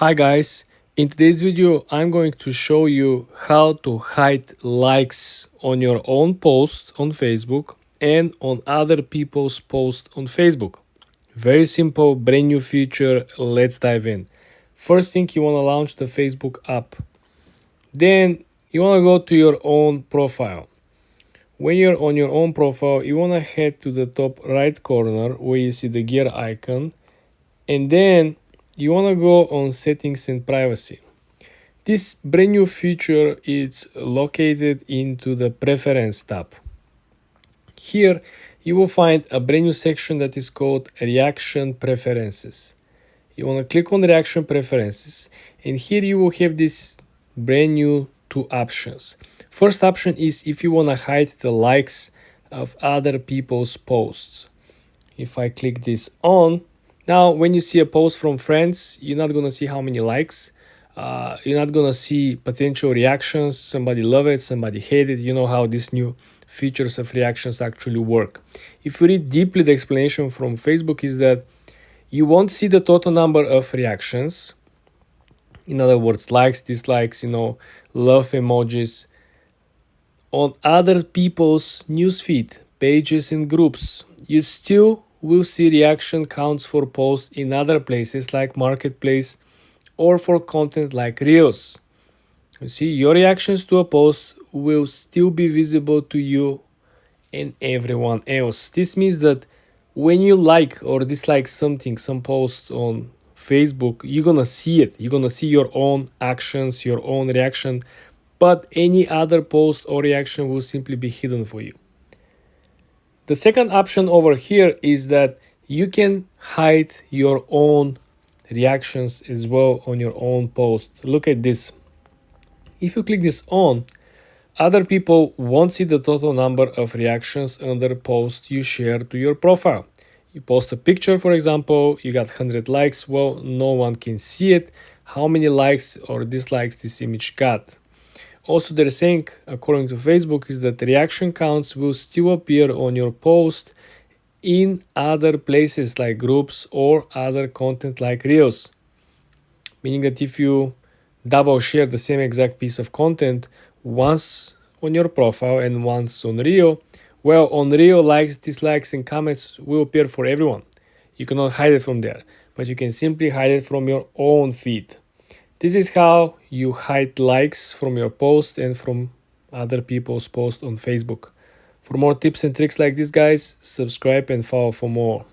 Hi guys, in today's video I'm going to show you how to hide likes on your own post on Facebook and on other people's posts on Facebook. Very simple, brand new feature, let's dive in. First thing, you want to launch the Facebook app. Then you want to go to your own profile. When you're on your own profile, you want to head to the top right corner where you see the gear icon, and then you want to go on settings and privacy. This brand new feature is located into the preference tab. Here you will find a brand new section that is called reaction preferences. You want to click on reaction preferences, and here you will have this brand new two options. First option is if you want to hide the likes of other people's posts. If I click this on, now when you see a post from friends, you're not going to see how many likes. You're not going to see potential reactions. Somebody love it, somebody hate it. You know how these new features of reactions actually work. If you read deeply, the explanation from Facebook is that you won't see the total number of reactions. In other words, likes, dislikes, love emojis on other people's newsfeed, pages and groups. You still will see reaction counts for posts in other places like Marketplace or for content like Reels. You see, your reactions to a post will still be visible to you and everyone else. This means that when you like or dislike something, some post on Facebook, you're gonna see it. You're gonna see your own actions, your own reaction, but any other post or reaction will simply be hidden for you. The second option over here is that you can hide your own reactions as well on your own post. Look at this. If you click this on, other people won't see the total number of reactions under posts you share to your profile. You post a picture, for example, you got 100 likes. Well, no one can see it, how many likes or dislikes this image got. Also, they're saying, according to Facebook, is that reaction counts will still appear on your post in other places like groups or other content like Reels. Meaning that if you double share the same exact piece of content once on your profile and once on Reel, well, on Reel, likes, dislikes, and comments will appear for everyone. You cannot hide it from there, but you can simply hide it from your own feed. This is how you hide likes from your post and from other people's posts on Facebook. For more tips and tricks like this, guys, subscribe and follow for more.